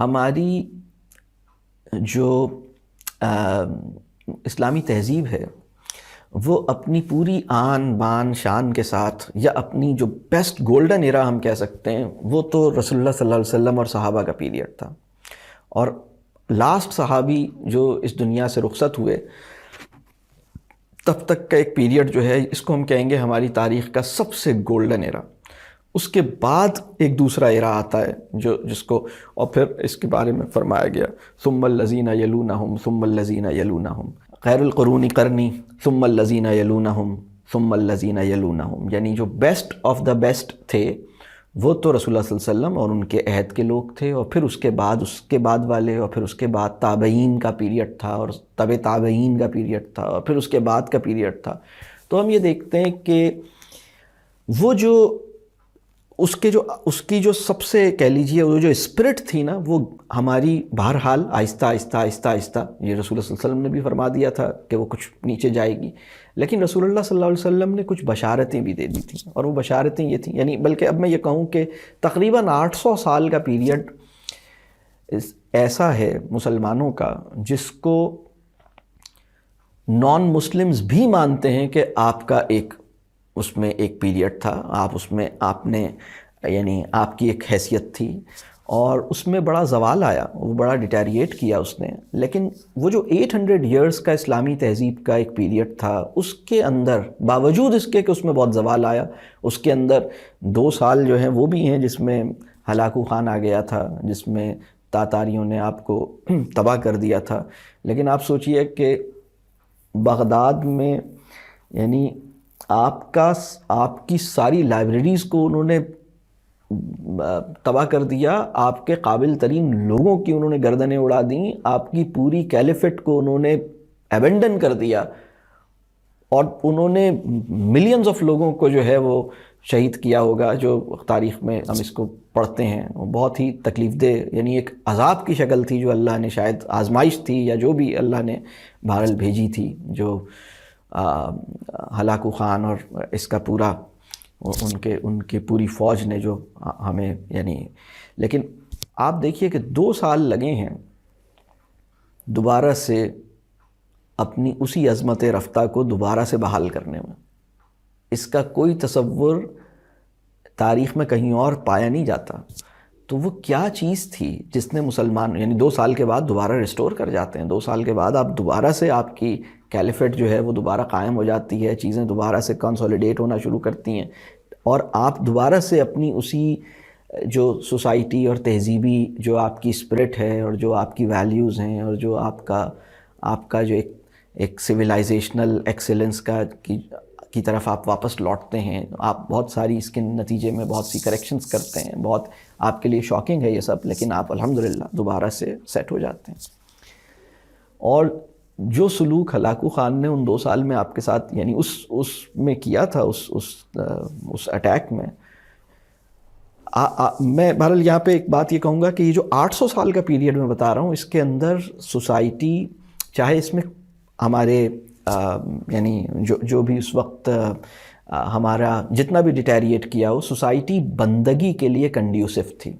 ہماری جو اسلامی تہذیب ہے وہ اپنی پوری آن بان شان کے ساتھ، یا اپنی جو بیسٹ گولڈن ایرا ہم کہہ سکتے ہیں، وہ تو رسول اللہ صلی اللہ علیہ وسلم اور صحابہ کا پیریڈ تھا. اور لاسٹ صحابی جو اس دنیا سے رخصت ہوئے تب تک کا ایک پیریڈ جو ہے، اس کو ہم کہیں گے ہماری تاریخ کا سب سے گولڈن ایرا. اس کے بعد ایک دوسرا ایرا آتا ہے جس کو، اور پھر اس کے بارے میں فرمایا گیا ثم الذین یلونہم ثم الذین یلونہم، خیر القرون قرنی ثم الذین یلونہم ثم الذین یلونہم. یعنی جو بیسٹ آف دا بیسٹ تھے وہ تو رسول اللہ صلی اللہ علیہ وسلم اور ان کے عہد کے لوگ تھے، اور پھر اس کے بعد والے، اور پھر اس کے بعد تابعین کا پیریڈ تھا، اور تابعین کا پیریڈ تھا، اور پھر اس کے بعد کا پیریڈ تھا. تو ہم یہ دیکھتے ہیں کہ وہ جو اس کی جو سب سے کہہ لیجیے وہ جو اسپرٹ تھی نا، وہ ہماری بہرحال آہستہ آہستہ آہستہ آہستہ، یہ رسول اللہ صلی اللہ علیہ وسلم نے بھی فرما دیا تھا کہ وہ کچھ نیچے جائے گی، لیکن رسول اللہ صلی اللہ علیہ وسلم نے کچھ بشارتیں بھی دے دی تھیں، اور وہ بشارتیں یہ تھیں، یعنی بلکہ اب میں یہ کہوں کہ تقریباً 800 سال کا پیریڈ ایسا ہے مسلمانوں کا جس کو نان مسلمز بھی مانتے ہیں کہ آپ کا اس میں ایک پیریڈ تھا، آپ نے یعنی آپ کی ایک حیثیت تھی، اور اس میں بڑا زوال آیا، وہ بڑا ڈیٹیریٹ کیا اس نے. لیکن وہ جو 800 ایئرز کا اسلامی تہذیب کا ایک پیریڈ تھا، اس کے اندر باوجود اس کے کہ اس میں بہت زوال آیا، اس کے اندر 2 سال جو ہیں وہ بھی ہیں جس میں ہلاکو خان آ گیا تھا، جس میں تاتاریوں نے آپ کو تباہ کر دیا تھا. لیکن آپ سوچئے کہ بغداد میں یعنی آپ کی ساری لائبریریز کو انہوں نے تباہ کر دیا، آپ کے قابل ترین لوگوں کی انہوں نے گردنیں اڑا دیں، آپ کی پوری کیلیفٹ کو انہوں نے ایبنڈن کر دیا، اور انہوں نے ملینز آف لوگوں کو جو ہے وہ شہید کیا ہوگا، جو تاریخ میں ہم اس کو پڑھتے ہیں. وہ بہت ہی تکلیف دہ، یعنی ایک عذاب کی شکل تھی جو اللہ نے، شاید آزمائش تھی یا جو بھی اللہ نے بہرحال بھیجی تھی، جو ہلاکو خان اور اس کا پورا ان کی پوری فوج نے جو ہمیں یعنی. لیکن آپ دیکھیے کہ 2 سال لگے ہیں دوبارہ سے اپنی اسی عظمت رفتہ کو دوبارہ سے بحال کرنے میں. اس کا کوئی تصور تاریخ میں کہیں اور پایا نہیں جاتا. تو وہ کیا چیز تھی جس نے مسلمان، یعنی 2 سال کے بعد دوبارہ ریسٹور کر جاتے ہیں، 2 سال کے بعد آپ دوبارہ سے، آپ کی کیلیفٹ جو ہے وہ دوبارہ قائم ہو جاتی ہے، چیزیں دوبارہ سے کنسولیڈیٹ ہونا شروع کرتی ہیں، اور آپ دوبارہ سے اپنی اسی جو سوسائٹی اور تہذیبی جو آپ کی اسپرٹ ہے، اور جو آپ کی ویلیوز ہیں، اور جو آپ کا جو ایک سویلائزیشنل ایکسیلنس کی طرف آپ واپس لوٹتے ہیں. آپ بہت ساری اس کے نتیجے میں بہت سی کریکشنز کرتے ہیں، بہت آپ کے لیے شاکنگ ہے یہ سب، لیکن آپ الحمدللہ دوبارہ سے سیٹ ہو جاتے ہیں. اور جو سلوک ہلاکو خان نے ان 2 سال میں آپ کے ساتھ یعنی اس میں کیا تھا، اس اٹیک میں، میں بہرحال یہاں پہ ایک بات یہ کہوں گا کہ یہ جو 800 سال کا پیریڈ میں بتا رہا ہوں، اس کے اندر سوسائٹی، چاہے اس میں ہمارے یعنی جو بھی اس وقت ہمارا جتنا بھی ڈیٹیریٹ کیا ہو، سوسائٹی بندگی کے لیے کنڈیوسو تھی،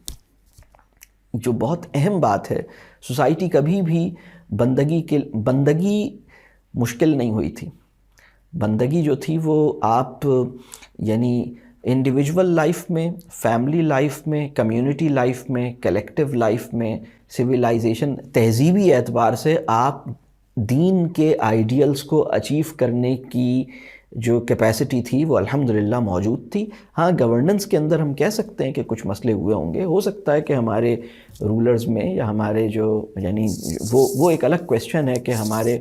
جو بہت اہم بات ہے. سوسائٹی کبھی بھی بندگی مشکل نہیں ہوئی تھی. بندگی جو تھی وہ آپ یعنی انڈیویجول لائف میں، فیملی لائف میں، کمیونٹی لائف میں، کلیکٹیو لائف میں، سویلائزیشن، تہذیبی اعتبار سے آپ دین کے آئیڈیلز کو اچیو کرنے کی جو کیپیسٹی تھی وہ الحمدللہ موجود تھی. ہاں، گورننس کے اندر ہم کہہ سکتے ہیں کہ کچھ مسئلے ہوئے ہوں گے، ہو سکتا ہے کہ ہمارے رولرز میں یا ہمارے جو یعنی وہ ایک الگ کویسچن ہے کہ ہمارے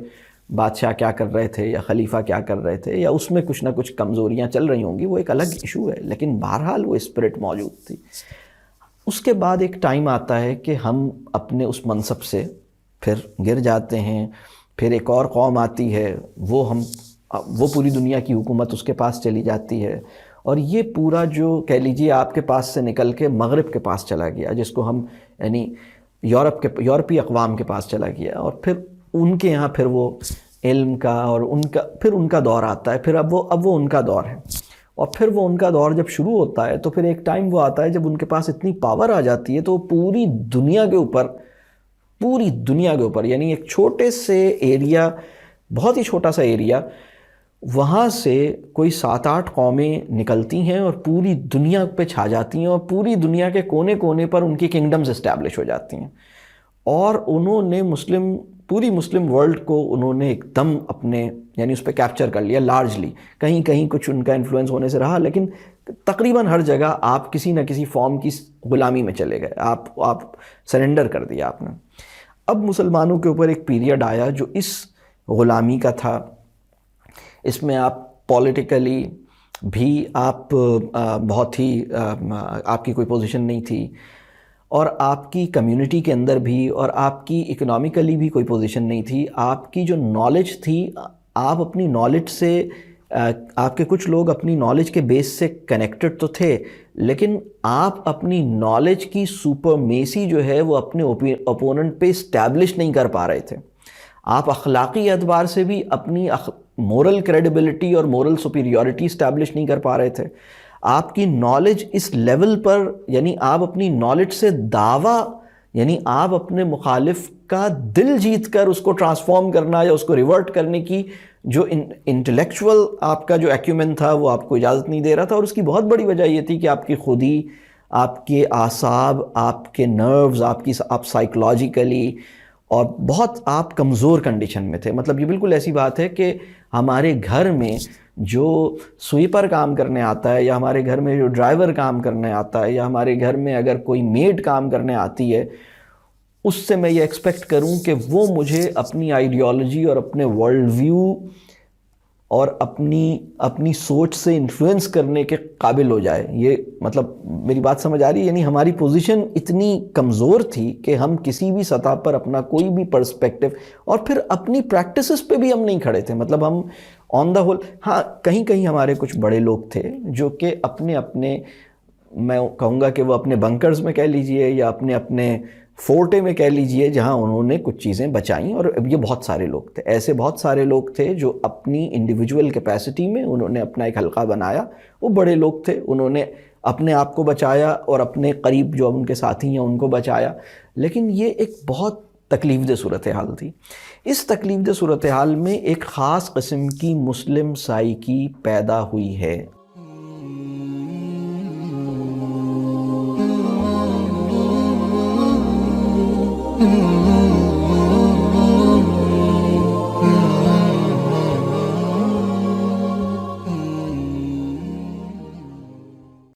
بادشاہ کیا کر رہے تھے یا خلیفہ کیا کر رہے تھے، یا اس میں کچھ نہ کچھ کمزوریاں چل رہی ہوں گی، وہ ایک الگ ایشو ہے. لیکن بہرحال وہ اسپرٹ موجود تھی. اس کے بعد ایک ٹائم آتا ہے کہ ہم اپنے اس منصب سے پھر گر جاتے ہیں، پھر ایک اور قوم آتی ہے، وہ پوری دنیا کی حکومت اس کے پاس چلی جاتی ہے، اور یہ پورا جو کہہ لیجیے آپ کے پاس سے نکل کے مغرب کے پاس چلا گیا، جس کو ہم یعنی یورپی اقوام کے پاس چلا گیا. اور پھر ان کے یہاں پھر وہ علم کا اور ان کا دور آتا ہے. پھر اب وہ ان کا دور ہے. اور پھر وہ ان کا دور جب شروع ہوتا ہے تو پھر ایک ٹائم وہ آتا ہے جب ان کے پاس اتنی پاور آ جاتی ہے تو پوری دنیا کے اوپر یعنی ایک چھوٹے سے ایریا، بہت ہی چھوٹا سا ایریا، وہاں سے کوئی 7-8 قومیں نکلتی ہیں اور پوری دنیا پہ چھا جاتی ہیں، اور پوری دنیا کے کونے کونے پر ان کی کنگڈمز اسٹیبلش ہو جاتی ہیں، اور انہوں نے پوری مسلم ورلڈ کو انہوں نے ایک دم اپنے یعنی اس پہ کیپچر کر لیا لارجلی. کہیں کہیں کچھ ان کا انفلوئنس ہونے سے رہا، لیکن تقریباً ہر جگہ آپ کسی نہ کسی فارم کی غلامی میں چلے گئے، آپ سرنڈر کر دیا آپ نے. اب مسلمانوں کے اوپر ایک پیریڈ آیا جو اس غلامی کا تھا. اس میں آپ پولیٹیکلی بھی آپ بہت ہی آپ کی کوئی پوزیشن نہیں تھی، اور آپ کی کمیونٹی کے اندر بھی اور آپ کی اکنامیکلی بھی کوئی پوزیشن نہیں تھی. آپ کی جو نالج تھی، آپ اپنی نالج سے آپ کے کچھ لوگ اپنی نالج کے بیس سے کنیکٹڈ تو تھے، لیکن آپ اپنی نالج کی سپرمیسی جو ہے وہ اپنے اپوننٹ پہ اسٹیبلش نہیں کر پا رہے تھے. آپ اخلاقی اعتبار سے بھی اپنی مورل کریڈیبلٹی اور مورل سپیریورٹی اسٹیبلش نہیں کر پا رہے تھے. آپ کی نالج اس لیول پر، یعنی آپ اپنی نالج سے دعویٰ، یعنی آپ اپنے مخالف کا دل جیت کر اس کو ٹرانسفارم کرنا یا اس کو ریورٹ کرنے کی جو انٹلیکچول آپ کا جو ایکیومن تھا وہ آپ کو اجازت نہیں دے رہا تھا. اور اس کی بہت بڑی وجہ یہ تھی کہ آپ کی خودی، آپ کے اعصاب، آپ کے نروز، آپ سائیکولوجیکلی اور بہت آپ کمزور کنڈیشن میں تھے. مطلب یہ بالکل ایسی بات ہے کہ ہمارے گھر میں جو سویپر کام کرنے آتا ہے، یا ہمارے گھر میں جو ڈرائیور کام کرنے آتا ہے، یا ہمارے گھر میں اگر کوئی میڈ کام کرنے آتی ہے، اس سے میں یہ ایکسپیکٹ کروں کہ وہ مجھے اپنی آئیڈیالوجی اور اپنے ورلڈ ویو اور اپنی سوچ سے انفلوئنس کرنے کے قابل ہو جائے. یہ مطلب میری بات سمجھ آ رہی ہے؟ یعنی ہماری پوزیشن اتنی کمزور تھی کہ ہم کسی بھی سطح پر اپنا کوئی بھی پرسپیکٹو، اور پھر اپنی پریکٹسز پہ بھی ہم نہیں کھڑے تھے. مطلب ہم آن دا ہول، ہاں کہیں کہیں ہمارے کچھ بڑے لوگ تھے جو کہ اپنے میں کہوں گا کہ وہ اپنے بنکرز میں کہہ لیجئے یا اپنے فورٹے میں کہہ لیجئے، جہاں انہوں نے کچھ چیزیں بچائیں. اور یہ بہت سارے لوگ تھے، ایسے بہت سارے لوگ تھے جو اپنی انڈیویجول کیپیسٹی میں انہوں نے اپنا ایک حلقہ بنایا. وہ بڑے لوگ تھے، انہوں نے اپنے آپ کو بچایا اور اپنے قریب جو ان کے ساتھی ہیں ان کو بچایا. لیکن یہ ایک بہت تکلیف دہ صورتحال تھی. اس تکلیف دہ صورتحال میں ایک خاص قسم کی مسلم سائیکی پیدا ہوئی ہے. Mm-hmm.